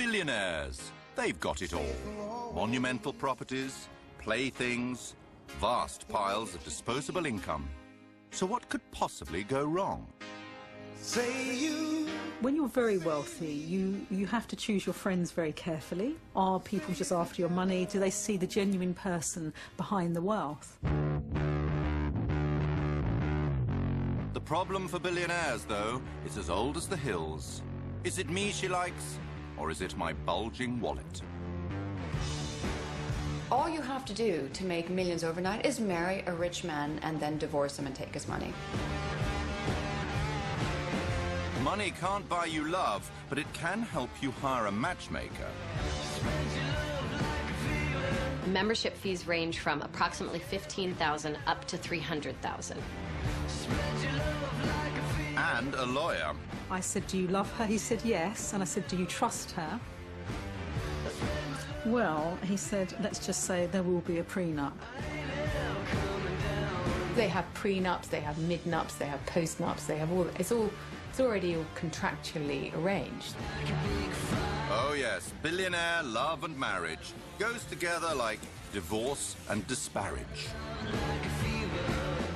Billionaires. They've got it all. Monumental properties, playthings, vast piles of disposable income. So what could possibly go wrong? When you're very wealthy, you have to choose your friends very carefully. Are people just after your money? Do they see the genuine person behind the wealth? The problem for billionaires, though, is as old as the hills. Is it me she likes, or is it my bulging wallet? All you have to do to make millions overnight is marry a rich man and then divorce him and take his money. Money can't buy you love, but it can help you hire a matchmaker. Membership fees range from approximately $15,000 up to $300,000. And a lawyer. I said, do you love her? He said yes. And I said, do you trust her? Well, he said, let's just say there will be a prenup. They have prenups, they have midnups, they have postnups, they have all, it's already all contractually arranged. Oh yes, billionaire love and marriage goes together like divorce and disparage.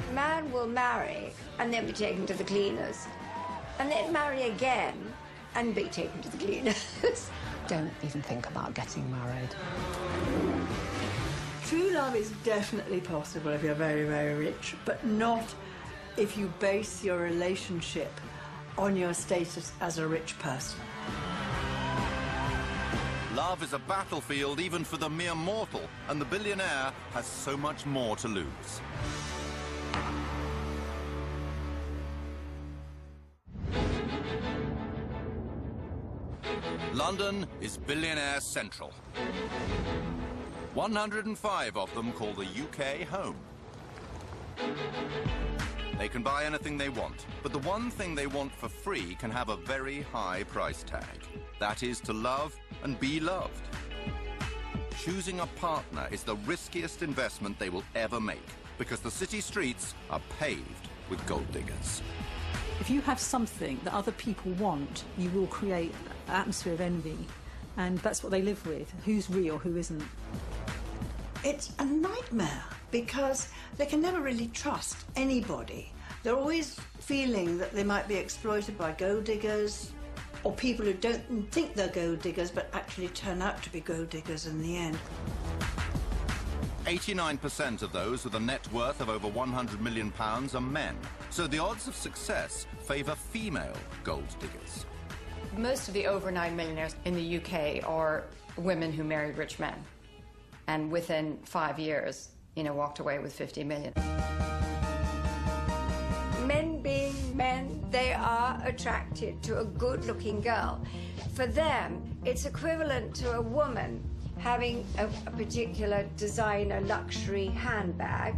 A man will marry and then be taken to the cleaners, and then marry again and be taken to the cleaners. Don't even think about getting married. True love is definitely possible if you're very, very rich, but not if you base your relationship on your status as a rich person. Love is a battlefield even for the mere mortal, and the billionaire has so much more to lose. London is billionaire central. 105 of them call the UK home. They can buy anything they want, but the one thing they want for free can have a very high price tag. That is to love and be loved. Choosing a partner is the riskiest investment they will ever make, because the city streets are paved with gold diggers. If you have something that other people want, you will create an atmosphere of envy. And that's what they live with. Who's real, who isn't. It's a nightmare because they can never really trust anybody. They're always feeling that they might be exploited by gold diggers or people who don't think they're gold diggers but actually turn out to be gold diggers in the end. 89% of those with a net worth of over £100 million are men, so the odds of success favour female gold diggers. Most of the overnight millionaires in the UK are women who married rich men, and within 5 years, walked away with 50 million. Men being men, they are attracted to a good-looking girl. For them, it's equivalent to a woman having a particular designer luxury handbag.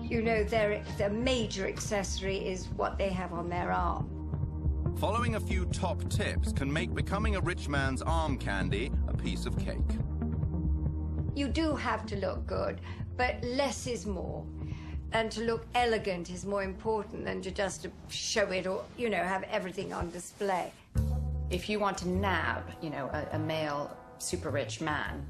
Their major accessory is what they have on their arm. Following a few top tips can make becoming a rich man's arm candy a piece of cake. You do have to look good, but less is more. And to look elegant is more important than to just show it or, have everything on display. If you want to nab, a male super rich man,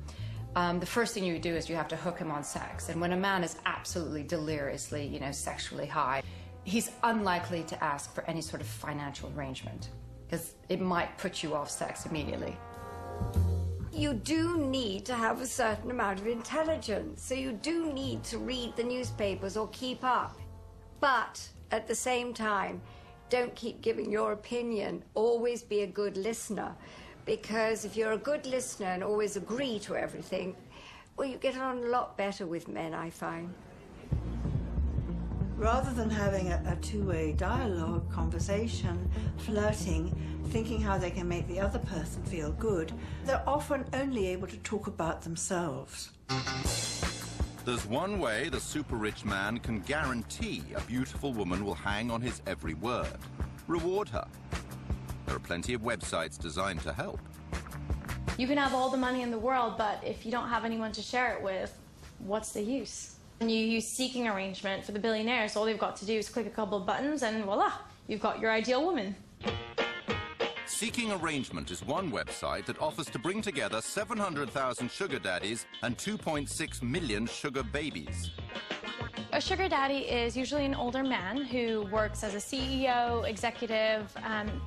the first thing you do is you have to hook him on sex. And when a man is absolutely deliriously, sexually high, he's unlikely to ask for any sort of financial arrangement because it might put you off sex immediately. You do need to have a certain amount of intelligence, so you do need to read the newspapers or keep up. But at the same time, don't keep giving your opinion. Always be a good listener, because if you're a good listener and always agree to everything, well, you get on a lot better with men, I find. Rather than having a two-way dialogue, conversation, flirting, thinking how they can make the other person feel good, they're often only able to talk about themselves. There's one way the super-rich man can guarantee a beautiful woman will hang on his every word. Reward her. There are plenty of websites designed to help. You can have all the money in the world, but if you don't have anyone to share it with, what's the use? When you use seeking arrangement for the billionaires, all they've got to do is click a couple of buttons and voila, you've got your ideal woman. Seeking Arrangement is one website that offers to bring together 700,000 sugar daddies and 2.6 million sugar babies. A sugar daddy is usually an older man who works as a CEO, executive,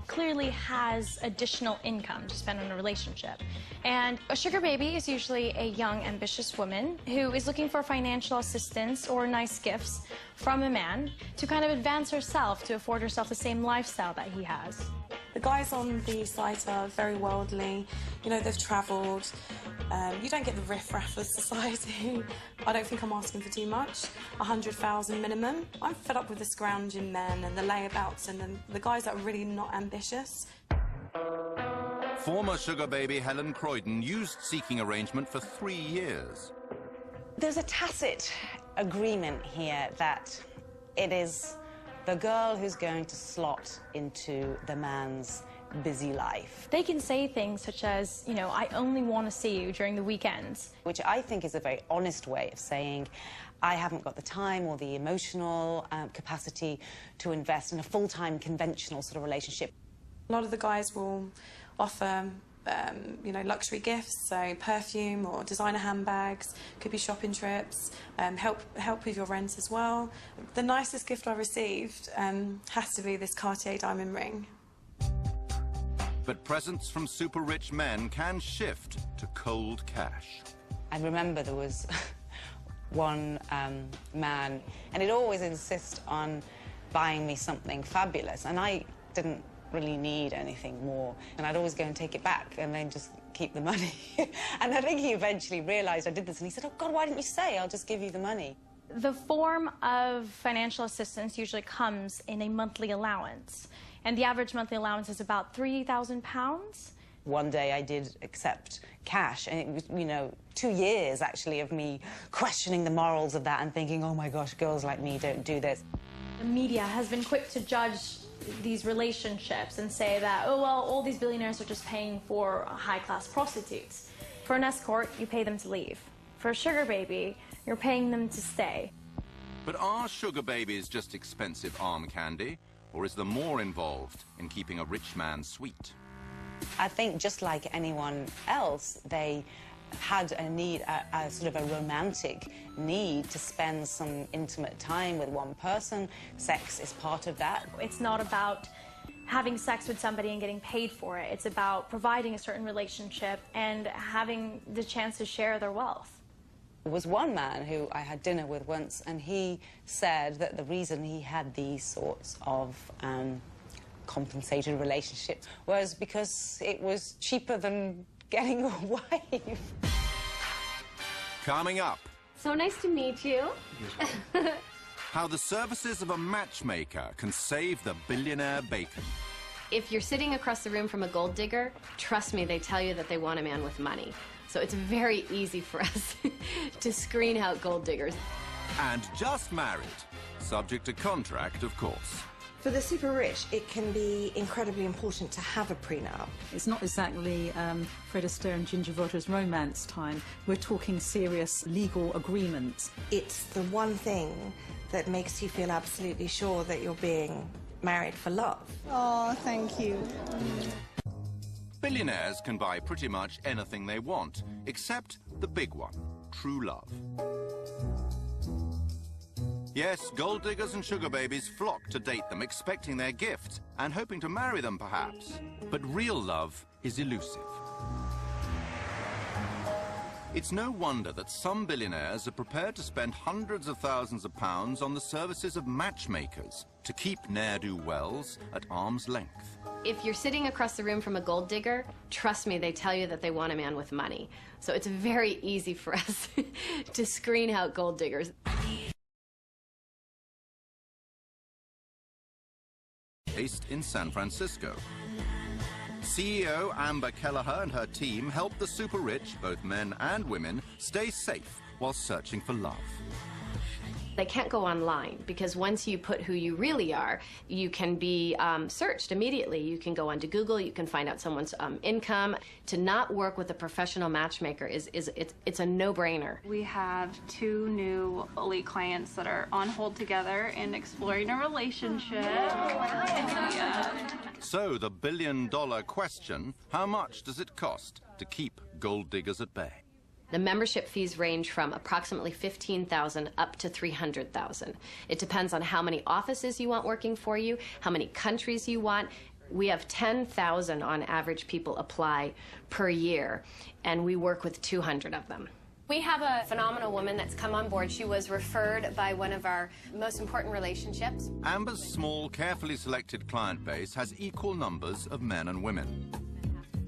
clearly has additional income to spend on a relationship. And a sugar baby is usually a young, ambitious woman who is looking for financial assistance or nice gifts from a man to kind of advance herself, to afford herself the same lifestyle that he has. The guys on the site are very worldly, you know, they've travelled. You don't get the riff-raff of society. I don't think I'm asking for too much. 100,000 minimum. I'm fed up with the scrounging men and the layabouts and the guys that are really not ambitious. Former sugar baby Helen Croydon used Seeking Arrangement for 3 years. There's a tacit agreement here that it is the girl who's going to slot into the man's busy life. They can say things such as, you know, I only want to see you during the weekends. Which I think is a very honest way of saying, I haven't got the time or the emotional capacity to invest in a full-time conventional sort of relationship. A lot of the guys will offer you know, luxury gifts, so perfume or designer handbags, could be shopping trips, help with your rent as well. The nicest gift I received has to be this Cartier diamond ring. But presents from super rich men can shift to cold cash. I remember there was one man, and he'd always insist on buying me something fabulous, and I didn't really need anything more, and I'd always go and take it back and then just keep the money. And I think he eventually realised I did this, and he said, oh God, why didn't you say? I'll just give you the money. The form of financial assistance usually comes in a monthly allowance, and the average monthly allowance is about £3,000. One day I did accept cash, and it was, you know, 2 years actually of me questioning the morals of that and thinking, oh my gosh, girls like me don't do this. The media has been quick to judge these relationships and say that, oh, well, all these billionaires are just paying for high-class prostitutes. For an escort, you pay them to leave. For a sugar baby, you're paying them to stay. But are sugar babies just expensive arm candy, or is there more involved in keeping a rich man sweet? I think just like anyone else, they had a need, a sort of a romantic need to spend some intimate time with one person. Sex is part of that. It's not about having sex with somebody and getting paid for it. It's about providing a certain relationship and having the chance to share their wealth. There was one man who I had dinner with once, and he said that the reason he had these sorts of compensated relationships was because it was cheaper than getting a wife. Coming up. So nice to meet you. How the services of a matchmaker can save the billionaire bacon. If you're sitting across the room from a gold digger, trust me, they tell you that they want a man with money. So it's very easy for us to screen out gold diggers. And just married. Subject to contract, of course. For the super rich, it can be incredibly important to have a prenup. It's not exactly Fred Astaire and Ginger Rogers romance time. We're talking serious legal agreements. It's the one thing that makes you feel absolutely sure that you're being married for love. Oh, thank you. Billionaires can buy pretty much anything they want, except the big one, true love. Yes, gold diggers and sugar babies flock to date them, expecting their gift and hoping to marry them, perhaps. But real love is elusive. It's no wonder that some billionaires are prepared to spend hundreds of thousands of pounds on the services of matchmakers to keep ne'er-do-wells at arm's length. If you're sitting across the room from a gold digger, trust me, they tell you that they want a man with money. So it's very easy for us to screen out gold diggers. Based in San Francisco. CEO Amber Kelleher and her team help the super rich, both men and women, stay safe while searching for love. They can't go online because once you put who you really are, you can be searched immediately. You can go onto Google, you can find out someone's income. To not work with a professional matchmaker it's a no-brainer. We have 2 new elite clients that are on hold together and exploring a relationship. So the billion-dollar question, how much does it cost to keep gold diggers at bay? The membership fees range from approximately $15,000 up to $300,000. It depends on how many offices you want working for you, how many countries you want. We have 10,000 on average people apply per year, and we work with 200 of them. We have a phenomenal woman that's come on board. She was referred by one of our most important relationships. Amber's small, carefully selected client base has equal numbers of men and women.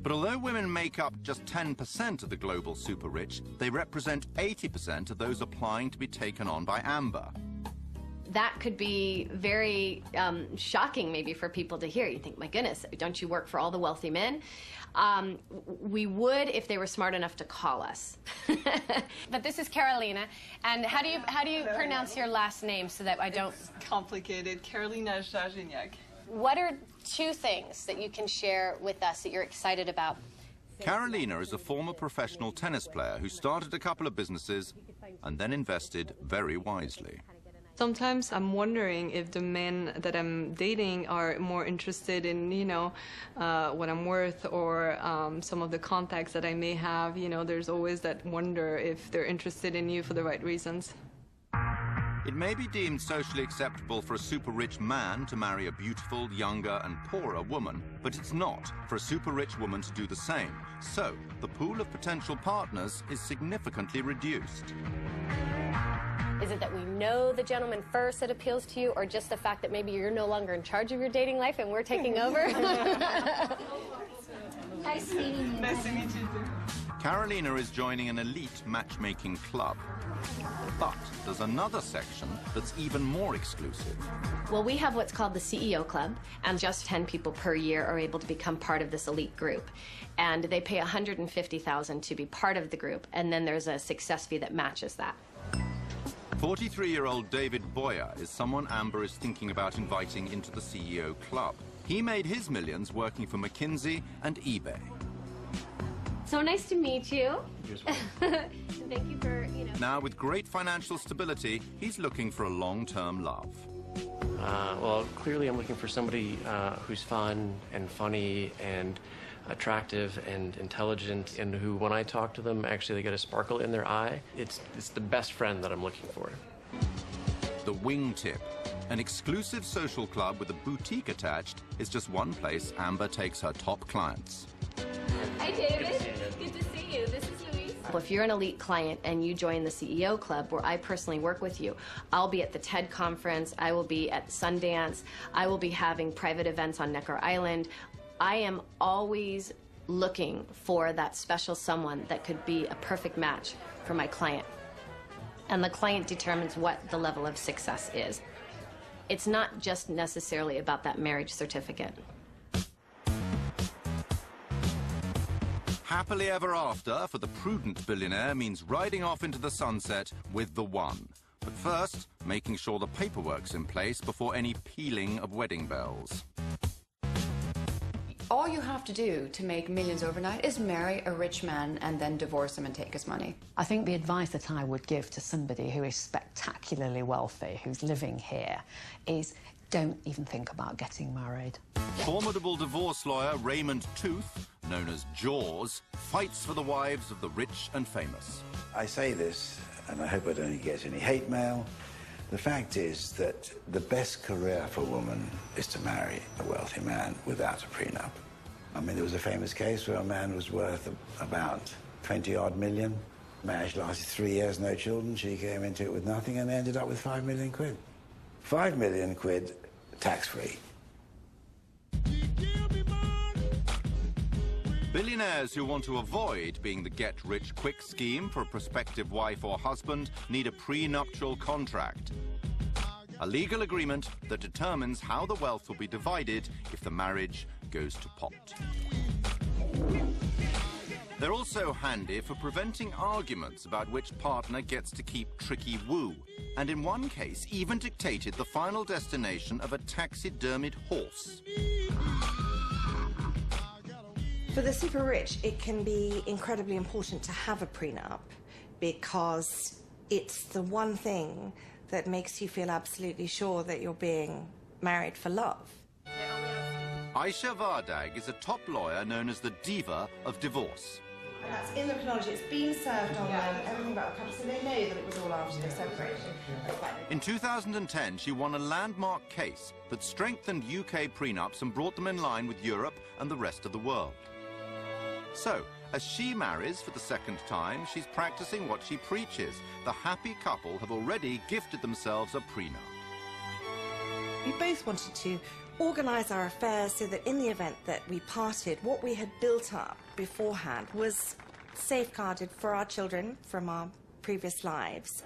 But although women make up just 10% of the global super rich, they represent 80% of those applying to be taken on by Amber. That could be very shocking maybe for people to hear. You think, my goodness, don't you work for all the wealthy men? We would if they were smart enough to call us. But this is Carolina, and how do you pronounce your last name so that I don't... It's complicated. Carolina Zaziniak. What are 2 things that you can share with us that you're excited about? Carolina is a former professional tennis player who started a couple of businesses and then invested very wisely. Sometimes I'm wondering if the men that I'm dating are more interested in, you know, what I'm worth or some of the contacts that I may have. You know, there's always that wonder if they're interested in you for the right reasons. It may be deemed socially acceptable for a super-rich man to marry a beautiful, younger and poorer woman, but it's not for a super-rich woman to do the same. So, the pool of potential partners is significantly reduced. Is it that we know the gentleman first that appeals to you, or just the fact that maybe you're no longer in charge of your dating life and we're taking over? Nice meeting you. Nice to meet you too. Carolina is joining an elite matchmaking club. But there's another section that's even more exclusive. Well, we have what's called the CEO Club, and just 10 people per year are able to become part of this elite group. And they pay $150,000 to be part of the group, and then there's a success fee that matches that. 43-year-old David Boyer is someone Amber is thinking about inviting into the CEO Club. He made his millions working for McKinsey and eBay. So nice to meet you. Thank you for, Now, with great financial stability, he's looking for a long-term love. Well, clearly I'm looking for somebody who's fun and funny and attractive and intelligent, and who, when I talk to them, actually they get a sparkle in their eye. It's the best friend that I'm looking for. The Wingtip, an exclusive social club with a boutique attached, is just one place Amber takes her top clients. Hi, David. Good to see you. This is Louise. Well, if you're an elite client and you join the CEO Club, where I personally work with you, I'll be at the TED conference, I will be at Sundance, I will be having private events on Necker Island. I am always looking for that special someone that could be a perfect match for my client. And the client determines what the level of success is. It's not just necessarily about that marriage certificate. Happily ever after for the prudent billionaire means riding off into the sunset with the one. But first, making sure the paperwork's in place before any pealing of wedding bells. All you have to do to make millions overnight is marry a rich man and then divorce him and take his money. I think the advice that I would give to somebody who is spectacularly wealthy, who's living here, is don't even think about getting married. Formidable divorce lawyer Raymond Tooth, known as Jaws, fights for the wives of the rich and famous. I say this, and I hope I don't get any hate mail. The fact is that the best career for a woman is to marry a wealthy man without a prenup. I mean, there was a famous case where a man was worth about 20-odd million. Marriage lasted 3 years, no children. She came into it with nothing and ended up with 5 million quid. 5 million quid tax-free. Billionaires who want to avoid being the get-rich-quick scheme for a prospective wife or husband need a prenuptial contract. A legal agreement that determines how the wealth will be divided if the marriage goes to pot. They're also handy for preventing arguments about which partner gets to keep tricky woo, and in one case even dictated the final destination of a taxidermied horse. For the super rich, it can be incredibly important to have a prenup because it's the one thing that makes you feel absolutely sure that you're being married for love. Aisha Vardag is a top lawyer known as the diva of divorce. And that's in the chronology. It's been served on them, everything about the couple, so they know that it was all after their separation. In 2010, she won a landmark case that strengthened UK prenups and brought them in line with Europe and the rest of the world. So, as she marries for the second time, she's practicing what she preaches. The happy couple have already gifted themselves a prenup. We both wanted to organise our affairs so that in the event that we parted, what we had built up beforehand was safeguarded for our children from our previous lives.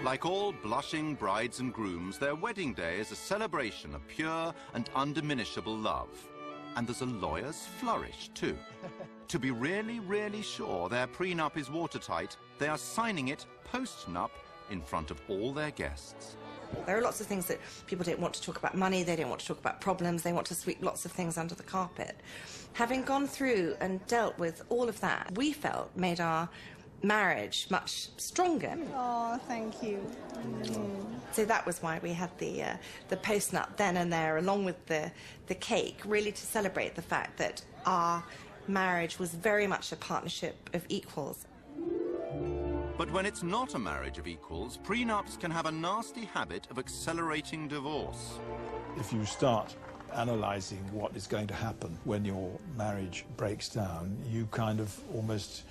Like all blushing brides and grooms, their wedding day is a celebration of pure and undiminishable love. And there's a lawyer's flourish, too. To be really, really sure their prenup is watertight, they are signing it post-nup in front of all their guests. There are lots of things that people don't want to talk about money, they don't want to talk about problems, they want to sweep lots of things under the carpet. Having gone through and dealt with all of that, we felt made our marriage much stronger. Oh, thank you. So that was why we had the post-nup then and there, along with the cake, really to celebrate the fact that our marriage was very much a partnership of equals. But when it's not a marriage of equals, prenups can have a nasty habit of accelerating divorce. If you start analysing what is going to happen when your marriage breaks down, you kind of almost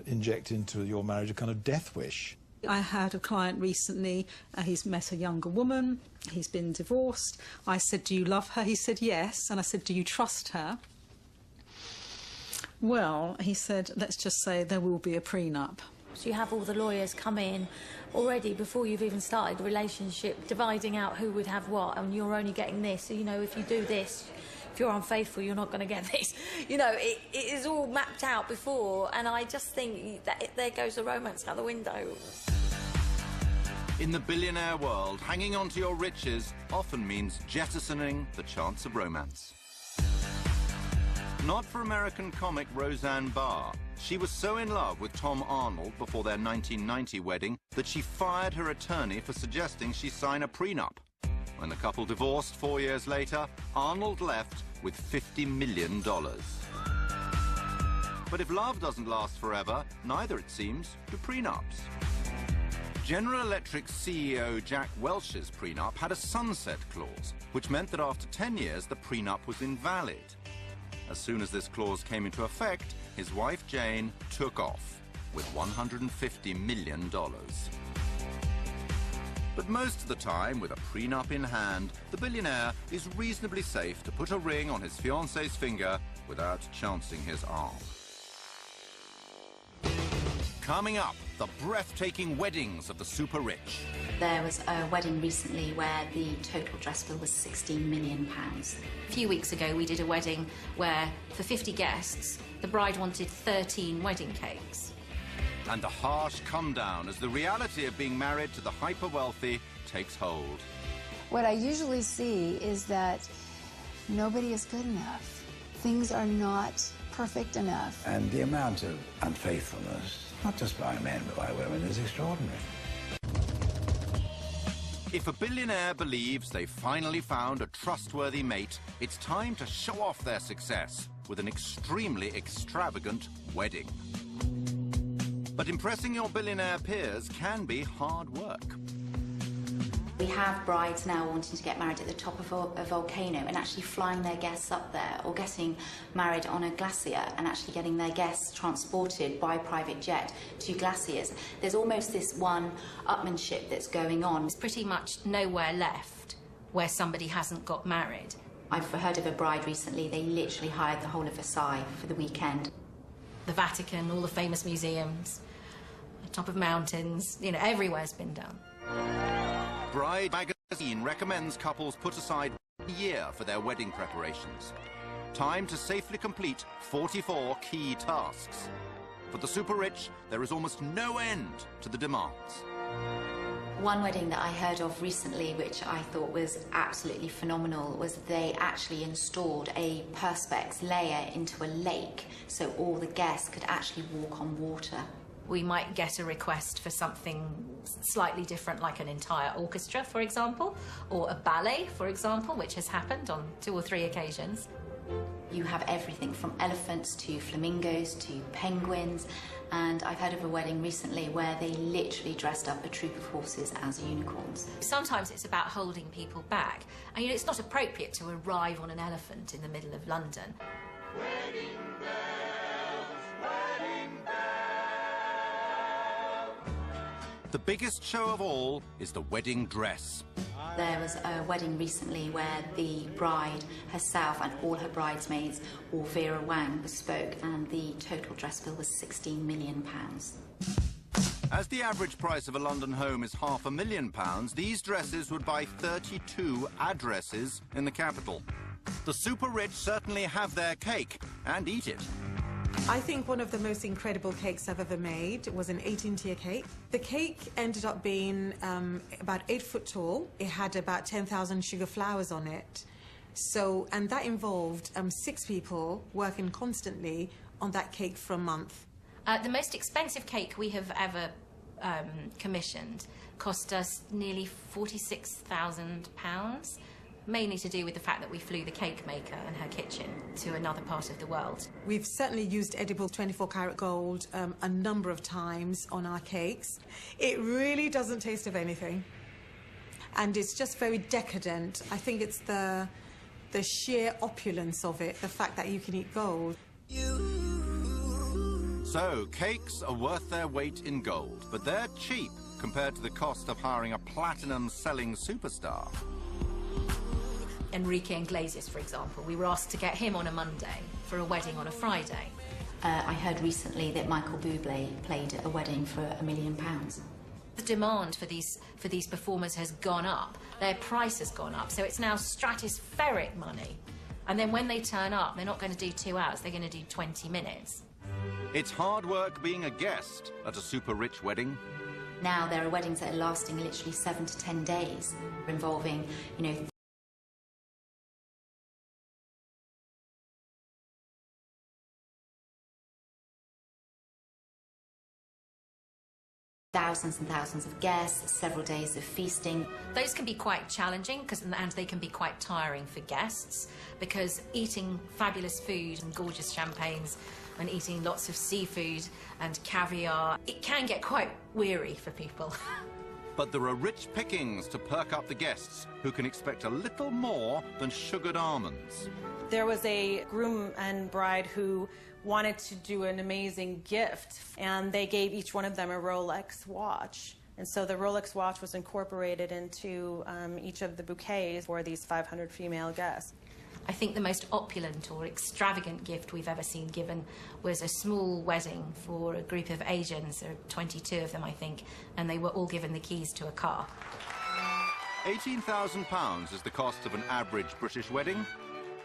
inject into your marriage a kind of death wish. I had a client recently, he's met a younger woman, he's been divorced. I said, do you love her? He said, yes. And I said, do you trust her? Well, he said, let's just say there will be a prenup. So you have all the lawyers come in already before you've even started the relationship, dividing out who would have what, and you're only getting this. So, you know, if you do this, if you're unfaithful, you're not going to get this. You know, it is all mapped out before, and I just think that there goes the romance out the window. In the billionaire world, hanging on to your riches often means jettisoning the chance of romance. Not for American comic Roseanne Barr. She was so in love with Tom Arnold before their 1990 wedding that she fired her attorney for suggesting she sign a prenup. When the couple divorced 4 years later, Arnold left with $50 million. But if love doesn't last forever, neither, it seems, do prenups. General Electric's CEO Jack Welch's prenup had a sunset clause, which meant that after 10 years the prenup was invalid. As soon as this clause came into effect, his wife Jane took off with $150 million. But most of the time, with a prenup in hand, the billionaire is reasonably safe to put a ring on his fiancée's finger without chancing his arm. Coming up, the breathtaking weddings of the super rich. There was a wedding recently where the total dress bill was £16 million. A few weeks ago, we did a wedding where, for 50 guests, the bride wanted 13 wedding cakes. And the harsh come down as the reality of being married to the hyper-wealthy takes hold. What I usually see is that nobody is good enough. Things are not perfect enough. And the amount of unfaithfulness, not just by men but by women, is extraordinary. If a billionaire believes they finally found a trustworthy mate, it's time to show off their success with an extremely extravagant wedding. But impressing your billionaire peers can be hard work. We have brides now wanting to get married at the top of a volcano and actually flying their guests up there, or getting married on a glacier and actually getting their guests transported by private jet to glaciers. There's almost this one-upmanship that's going on. There's pretty much nowhere left where somebody hasn't got married. I've heard of a bride recently, they literally hired the whole of Versailles for the weekend. The Vatican, all the famous museums, the top of mountains, you know, everywhere's been done. Bride magazine recommends couples put aside year for their wedding preparations. Time to safely complete 44 key tasks. For the super rich, there is almost no end to the demands. One wedding that I heard of recently, which I thought was absolutely phenomenal, was they actually installed a perspex layer into a lake so all the guests could actually walk on water. We might get a request for something slightly different, like an entire orchestra, for example, or a ballet, for example, which has happened on 2 or 3 occasions. You have everything from elephants to flamingos to penguins, and I've heard of a wedding recently where they literally dressed up a troop of horses as unicorns. Sometimes it's about holding people back. And, you know, it's not appropriate to arrive on an elephant in the middle of London. Wedding The biggest show of all is the wedding dress. There was a wedding recently where the bride herself and all her bridesmaids wore Vera Wang bespoke, and the total dress bill was £16 million. As the average price of a London home is £500,000, these dresses would buy 32 addresses in the capital. The super rich certainly have their cake and eat it. I think one of the most incredible cakes I've ever made was an 18-tier cake. The cake ended up being about 8 foot tall. It had about 10,000 sugar flowers on it. And that involved 6 people working constantly on that cake for a month. The most expensive cake we have ever commissioned cost us nearly £46,000. Mainly to do with the fact that we flew the cake maker and her kitchen to another part of the world. We've certainly used edible 24-karat gold a number of times on our cakes. It really doesn't taste of anything. And it's just very decadent. I think it's the sheer opulence of it, the fact that you can eat gold. So, cakes are worth their weight in gold, but they're cheap compared to the cost of hiring a platinum-selling superstar. Enrique Iglesias, for example, we were asked to get him on a Monday for a wedding on a Friday. I heard recently that Michael Bublé played at a wedding for £1 million. The demand for these performers has gone up. Their price has gone up, so it's now stratospheric money. And then when they turn up, they're not going to do 2 hours, they're going to do 20 minutes. It's hard work being a guest at a super rich wedding. Now there are weddings that are lasting literally 7 to 10 days, involving, you know, thousands and thousands of guests, several days of feasting. Those can be quite challenging, and they can be quite tiring for guests, because eating fabulous food and gorgeous champagnes and eating lots of seafood and caviar, it can get quite weary for people. But there are rich pickings to perk up the guests, who can expect a little more than sugared almonds. There was a groom and bride who wanted to do an amazing gift, and they gave each one of them a Rolex watch. And so the Rolex watch was incorporated into each of the bouquets for these 500 female guests. I think the most opulent or extravagant gift we've ever seen given was a small wedding for a group of Asians. There are 22 of them, I think, and they were all given the keys to a car. £18,000 is the cost of an average British wedding.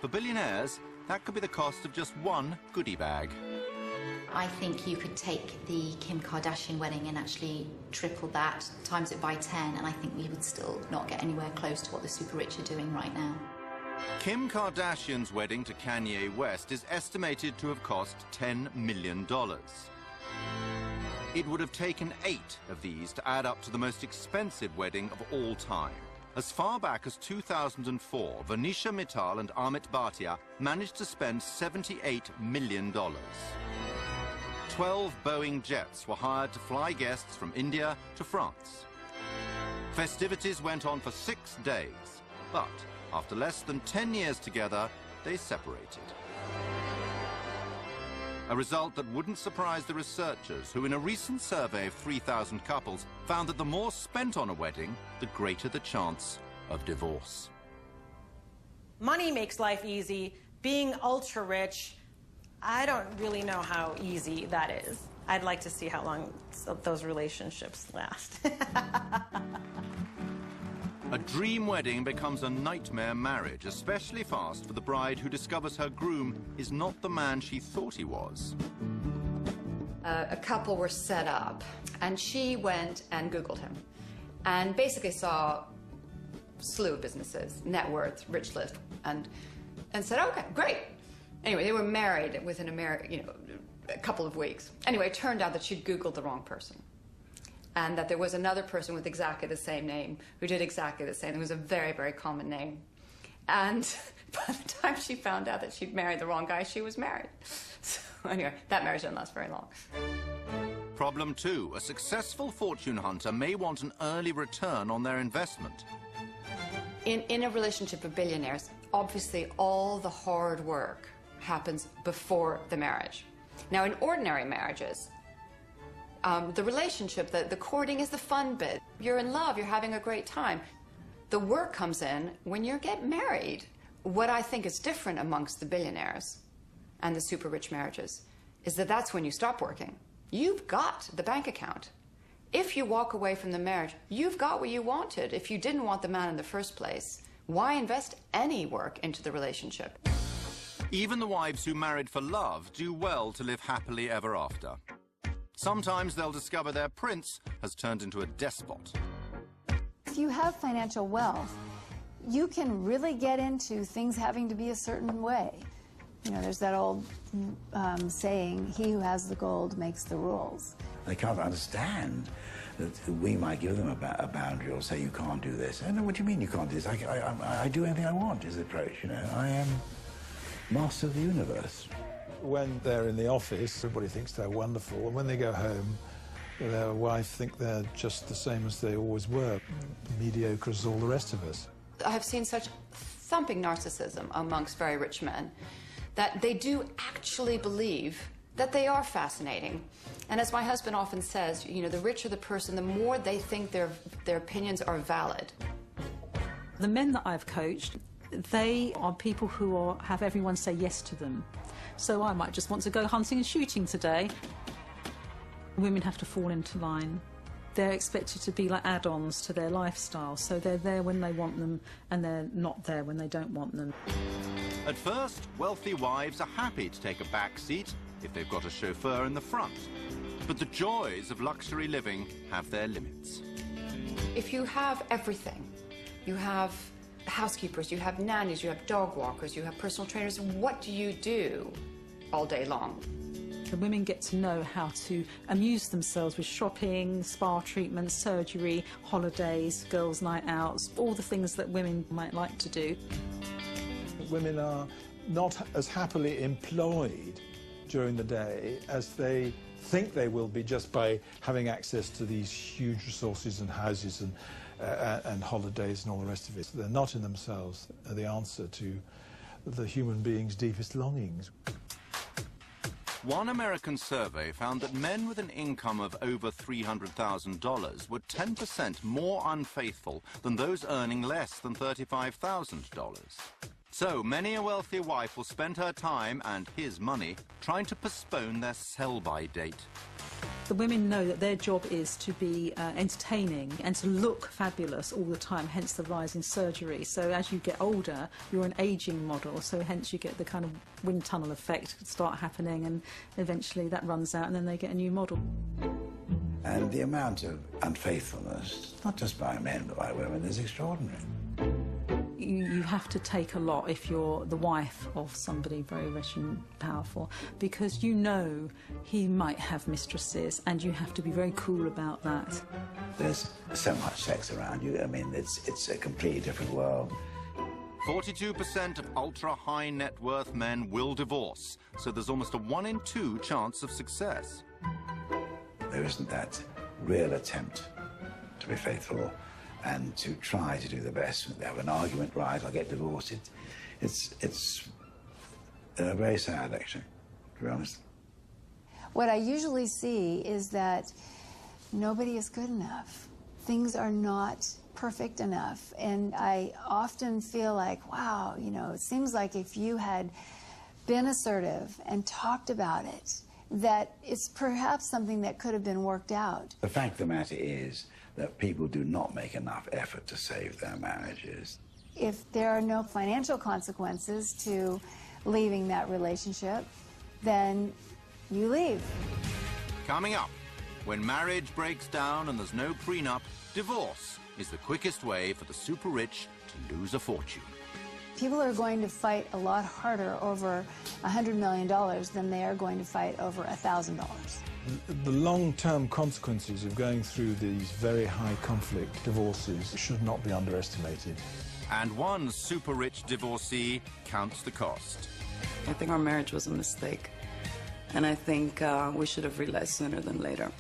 For billionaires, that could be the cost of just one goodie bag. I think you could take the Kim Kardashian wedding and actually triple that, times it by 10, and I think we would still not get anywhere close to what the super rich are doing right now. Kim Kardashian's wedding to Kanye West is estimated to have cost $10 million. It would have taken 8 of these to add up to the most expensive wedding of all time. As far back as 2004, Venetia Mittal and Amit Bhatia managed to spend $78 million. 12 Boeing jets were hired to fly guests from India to France. Festivities went on for 6 days, but after less than 10 years together, they separated. A result that wouldn't surprise the researchers, who in a recent survey of 3,000 couples found that the more spent on a wedding, the greater the chance of divorce. Money makes life easy. Being ultra rich, I don't really know how easy that is. I'd like to see how long those relationships last. A dream wedding becomes a nightmare marriage, especially fast for the bride who discovers her groom is not the man she thought he was. A couple were set up, and she went and Googled him, and basically saw a slew of businesses, net worth, rich list, and said, okay, great. Anyway, they were married within a couple of weeks. Anyway, it turned out that she'd Googled the wrong person, and that there was another person with exactly the same name who did exactly the same. It was a very, very common name. And by the time she found out that she'd married the wrong guy, she was married. So anyway, that marriage didn't last very long. Problem 2. A successful fortune hunter may want an early return on their investment. In a relationship with billionaires, obviously all the hard work happens before the marriage. Now, in ordinary marriages, the relationship, the courting is the fun bit. You're in love, you're having a great time. The work comes in when you get married. What I think is different amongst the billionaires and the super rich marriages is that that's when you stop working. You've got the bank account. If you walk away from the marriage, you've got what you wanted. If you didn't want the man in the first place, why invest any work into the relationship? Even the wives who married for love do well to live happily ever after. Sometimes they'll discover their prince has turned into a despot. If you have financial wealth, you can really get into things having to be a certain way. You know, there's that old saying, he who has the gold makes the rules. They can't understand that we might give them a boundary or say, you can't do this. I know, what do you mean you can't do this? I do anything I want, is the approach, you know. I am master of the universe. When they're in the office, everybody thinks they're wonderful, and when they go home, their wife think they're just the same as they always were, mediocre as all the rest of us. I have seen such thumping narcissism amongst very rich men that they do actually believe that they are fascinating. And as my husband often says, you know, the richer the person, the more they think their opinions are valid. The men that I've coached, they are people who have everyone say yes to them. So I might just want to go hunting and shooting today. Women have to fall into line. They're expected to be like add-ons to their lifestyle, so they're there when they want them and they're not there when they don't want them. At first, wealthy wives are happy to take a back seat if they've got a chauffeur in the front. But the joys of luxury living have their limits. If you have everything, you have housekeepers, you have nannies, you have dog walkers, you have personal trainers, what do you do all day long? The women get to know how to amuse themselves with shopping, spa treatments, surgery, holidays, girls' night outs, all the things that women might like to do. Women are not as happily employed during the day as they think they will be just by having access to these huge resources and houses and holidays and all the rest of it. They're not in themselves the answer to the human being's deepest longings. One American survey found that men with an income of over $300,000 were 10% more unfaithful than those earning less than $35,000. So many a wealthy wife will spend her time and his money trying to postpone their sell-by date. The women know that their job is to be entertaining and to look fabulous all the time, hence the rise in surgery. So as you get older, you're an ageing model, so hence you get the kind of wind tunnel effect start happening, and eventually that runs out and then they get a new model. And the amount of unfaithfulness, not just by men but by women, is extraordinary. You have to take a lot if you're the wife of somebody very rich and powerful, because you know he might have mistresses and you have to be very cool about that. There's so much sex around you. I mean, it's a completely different world. 42% of ultra-high net worth men will divorce, so there's almost a 1 in 2 chance of success. There isn't that real attempt to be faithful and to try to do the best. They have an argument, right, I'll get divorced. It's very sad, actually, to be honest. What I usually see is that nobody is good enough. Things are not perfect enough. And I often feel like, wow, you know, it seems like if you had been assertive and talked about it, that it's perhaps something that could have been worked out. The fact of the matter is that people do not make enough effort to save their marriages. If there are no financial consequences to leaving that relationship, then you leave. Coming up, when marriage breaks down and there's no prenup, divorce is the quickest way for the super rich to lose a fortune. People are going to fight a lot harder over $100 million than they are going to fight over $1,000. The long-term consequences of going through these very high conflict divorces should not be underestimated. And one super rich divorcee counts the cost. I think our marriage was a mistake, and I think we should have realized sooner than later.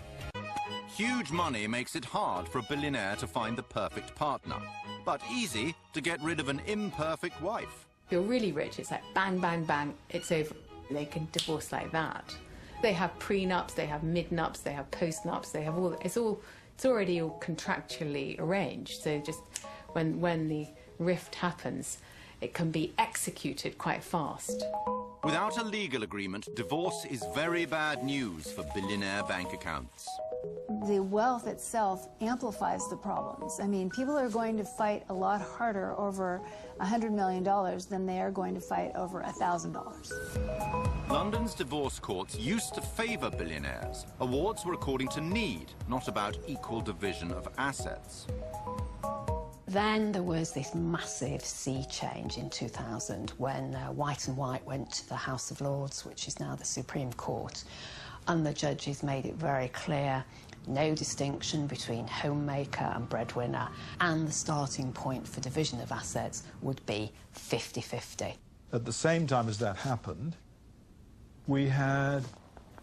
Huge money makes it hard for a billionaire to find the perfect partner, but easy to get rid of an imperfect wife. If you're really rich, it's like bang, bang, bang, it's over. They can divorce like that. They have prenups, they have midnups, they have postnups, they have all, it's already all contractually arranged. So just when the rift happens, it can be executed quite fast. Without a legal agreement, divorce is very bad news for billionaire bank accounts. The wealth itself amplifies the problems. I mean, people are going to fight a lot harder over $100 million than they are going to fight over $1,000. London's divorce courts used to favour billionaires. Awards were according to need, not about equal division of assets. Then there was this massive sea change in 2000 when White and White went to the House of Lords, which is now the Supreme Court, and the judges made it very clear no distinction between homemaker and breadwinner, and the starting point for division of assets would be 50-50. At the same time as that happened, we had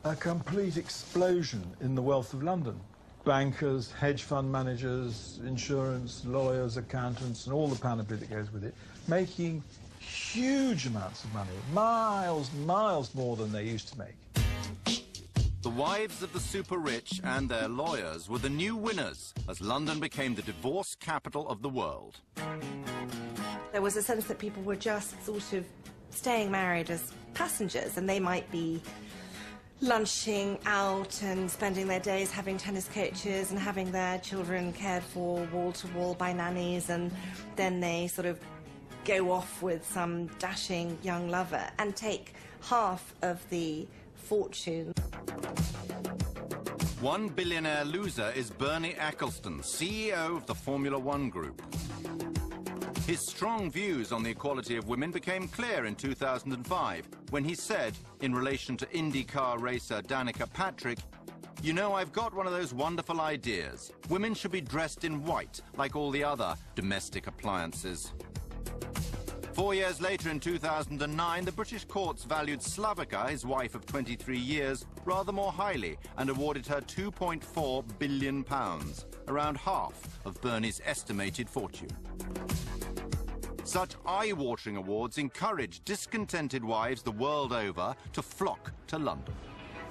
a complete explosion in the wealth of London. Bankers, hedge fund managers, insurance, lawyers, accountants, and all the panoply that goes with it, making huge amounts of money, miles more than they used to make. The wives of the super rich and their lawyers were the new winners as London became the divorce capital of the world. There was a sense that people were just sort of staying married as passengers, and they might be lunching out and spending their days having tennis coaches and having their children cared for wall to wall by nannies, and then they sort of go off with some dashing young lover and take half of the fortune. One billionaire loser is Bernie Ecclestone, CEO of the Formula One Group. His strong views on the equality of women became clear in 2005 when he said, in relation to IndyCar racer Danica Patrick, "You know, I've got one of those wonderful ideas. Women should be dressed in white, like all the other domestic appliances." 4 years later, in 2009, the British courts valued Slavica, his wife of 23 years, rather more highly and awarded her £2.4 billion, around half of Bernie's estimated fortune. Such eye-watering awards encourage discontented wives the world over to flock to London.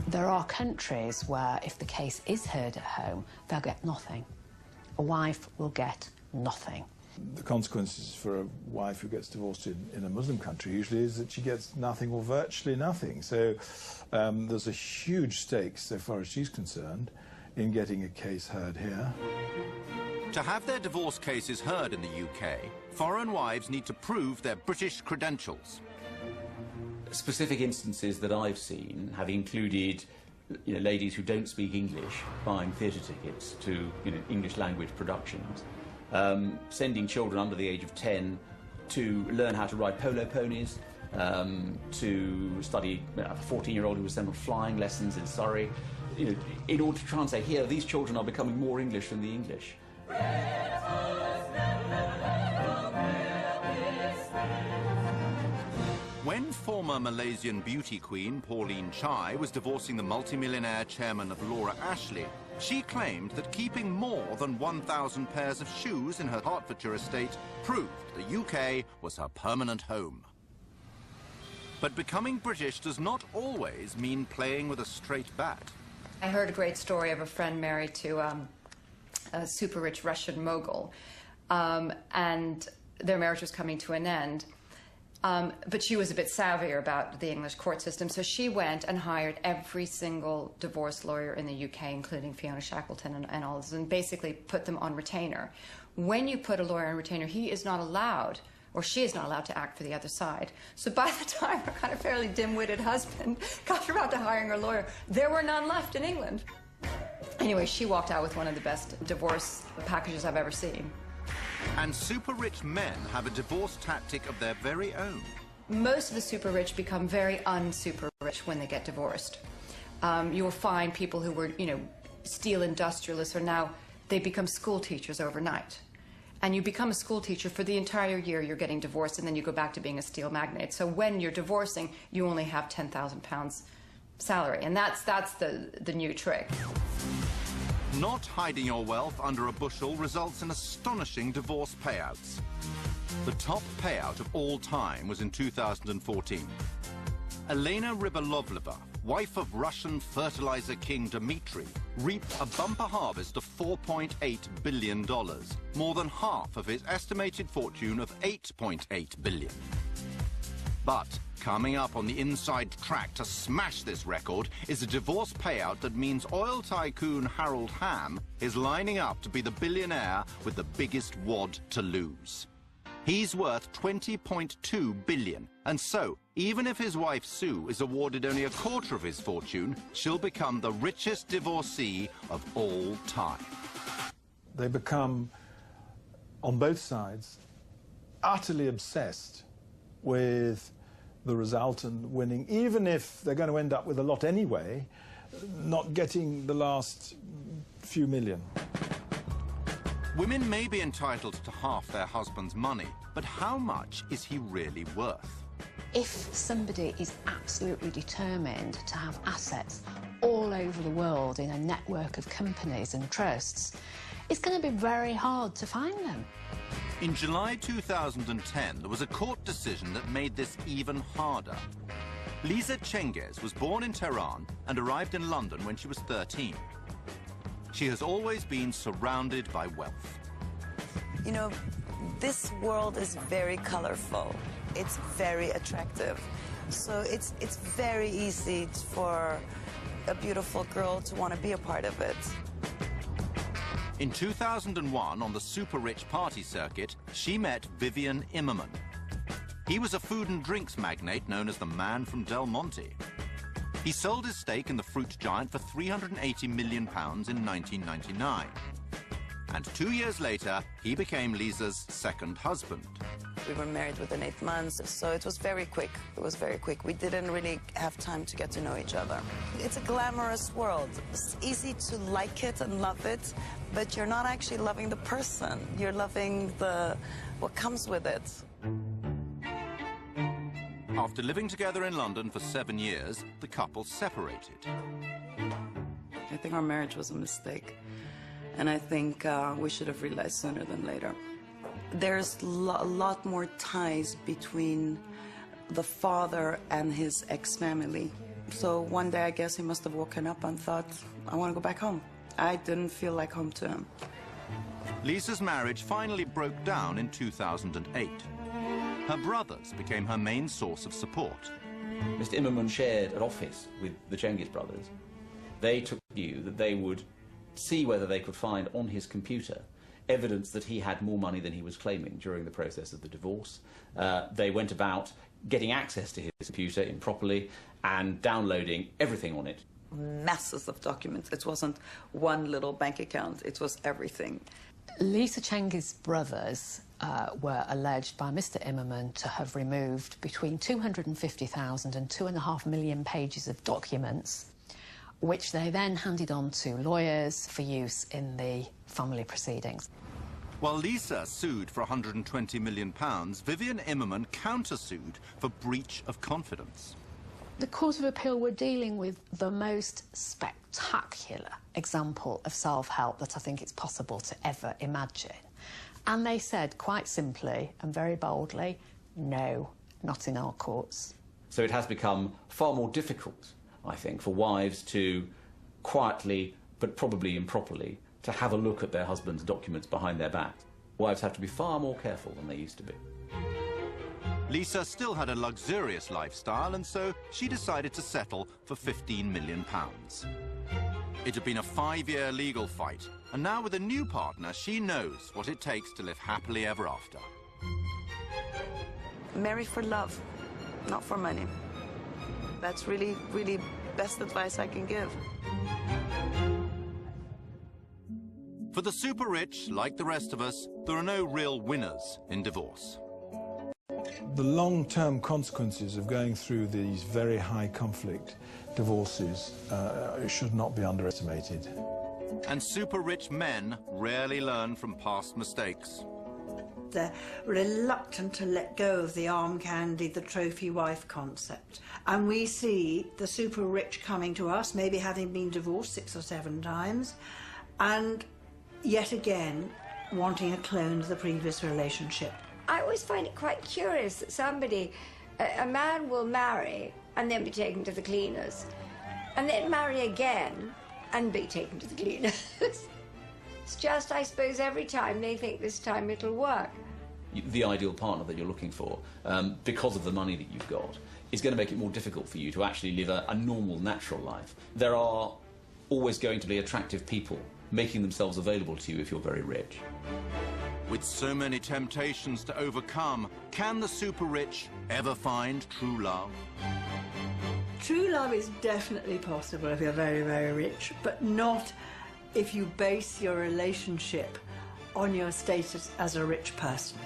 There are countries where if the case is heard at home, they'll get nothing. A wife will get nothing. The consequences for a wife who gets divorced in a Muslim country usually is that she gets nothing or virtually nothing. So there's a huge stake, so far as she's concerned, in getting a case heard here. To have their divorce cases heard in the UK, foreign wives need to prove their British credentials. Specific instances that I've seen have included ladies who don't speak English buying theatre tickets to English language productions, sending children under the age of 10 to learn how to ride polo ponies, to study a 14-year-old who was sent on flying lessons in Surrey, in order to try and say, here, these children are becoming more English than the English. When former Malaysian beauty queen Pauline Chai was divorcing the multimillionaire chairman of Laura Ashley, she claimed that keeping more than 1,000 pairs of shoes in her Hertfordshire estate proved the UK was her permanent home. But becoming British does not always mean playing with a straight bat. I heard a great story of a friend married to a super rich Russian mogul, and their marriage was coming to an end. But she was a bit savvier about the English court system, so she went and hired every single divorce lawyer in the UK, including Fiona Shackleton and all this, and basically put them on retainer. When you put a lawyer on retainer, he is not allowed, or she is not allowed to act for the other side. So by the time her kind of fairly dim-witted husband got around to hiring her lawyer, there were none left in England. Anyway, she walked out with one of the best divorce packages I've ever seen. And super-rich men have a divorce tactic of their very own. Most of the super-rich become very un-super-rich when they get divorced. You'll find people who were, steel industrialists are now, they become school teachers overnight. And you become a school teacher for the entire year, you're getting divorced, and then you go back to being a steel magnate. So when you're divorcing, you only have £10,000 salary. And that's the new trick. Not hiding your wealth under a bushel results in astonishing divorce payouts. The top payout of all time was in 2014. Elena Rybolovleva, wife of Russian fertilizer king Dmitry, reaped a bumper harvest of $4.8 billion, more than half of his estimated fortune of $8.8 billion. But coming up on the inside track to smash this record is a divorce payout that means oil tycoon Harold Hamm is lining up to be the billionaire with the biggest wad to lose. He's worth $20.2 billion, and so, even if his wife Sue is awarded only a quarter of his fortune, she'll become the richest divorcee of all time. They become, on both sides, utterly obsessed with the result and winning, even if they're going to end up with a lot anyway, not getting the last few million. Women may be entitled to half their husband's money, but how much is he really worth? If somebody is absolutely determined to have assets all over the world in a network of companies and trusts, it's going to be very hard to find them. In July 2010, there was a court decision that made this even harder. Lisa Cengiz was born in Tehran and arrived in London when she was 13. She has always been surrounded by wealth. You know, this world is very colorful. It's very attractive. So it's very easy for a beautiful girl to want to be a part of it. In 2001, on the super-rich party circuit, she met Vivian Immerman. He was a food and drinks magnate known as the Man from Del Monte. He sold his stake in the fruit giant for £380 million in 1999. And 2 years later, he became Lisa's second husband. We were married within 8 months, so it was very quick. It was very quick. We didn't really have time to get to know each other. It's a glamorous world. It's easy to like it and love it, but you're not actually loving the person. You're loving what comes with it. After living together in London for 7 years, the couple separated. I think our marriage was a mistake, and I think we should have realized sooner than later. There's a lot more ties between the father and his ex-family. So one day, I guess he must have woken up and thought, I want to go back home. I didn't feel like home to him. Lisa's marriage finally broke down in 2008. Her brothers became her main source of support. Mr. Immerman shared an office with the Cengiz brothers. They took the view that they would see whether they could find on his computer evidence that he had more money than he was claiming during the process of the divorce. They went about getting access to his computer improperly and downloading everything on it. Masses of documents. It wasn't one little bank account. It was everything. Lisa Cengiz's brothers were alleged by Mr. Immerman to have removed between 250,000 and 2.5 million pages of documents, which they then handed on to lawyers for use in the family proceedings. While Lisa sued for £120 million, Vivian Immerman countersued for breach of confidence. The Court of Appeal were dealing with the most spectacular example of self-help that I think it's possible to ever imagine. And they said, quite simply and very boldly, no, not in our courts. So it has become far more difficult, I think, for wives to quietly, but probably improperly, to have a look at their husband's documents behind their back. Wives have to be far more careful than they used to be. Lisa still had a luxurious lifestyle, and so she decided to settle for £15 million. It had been a 5-year legal fight, and now with a new partner, she knows what it takes to live happily ever after. Marry for love, not for money. That's really, really best advice I can give. For the super rich, like the rest of us, there are no real winners in divorce. The long-term consequences of going through these very high conflict divorces should not be underestimated. And super rich men rarely learn from past mistakes. They're reluctant to let go of the arm candy, the trophy wife concept. And we see the super rich coming to us, maybe having been divorced 6 or 7 times, and yet again wanting a clone of the previous relationship. I always find it quite curious that a man will marry and then be taken to the cleaners, and then marry again and be taken to the cleaners. It's just, I suppose, every time they think this time it'll work. The ideal partner that you're looking for, because of the money that you've got, is going to make it more difficult for you to actually live a normal, natural life. There are always going to be attractive people making themselves available to you if you're very rich. With so many temptations to overcome, can the super rich ever find true love? True love is definitely possible if you're very, very rich, but not if you base your relationship on your status as a rich person.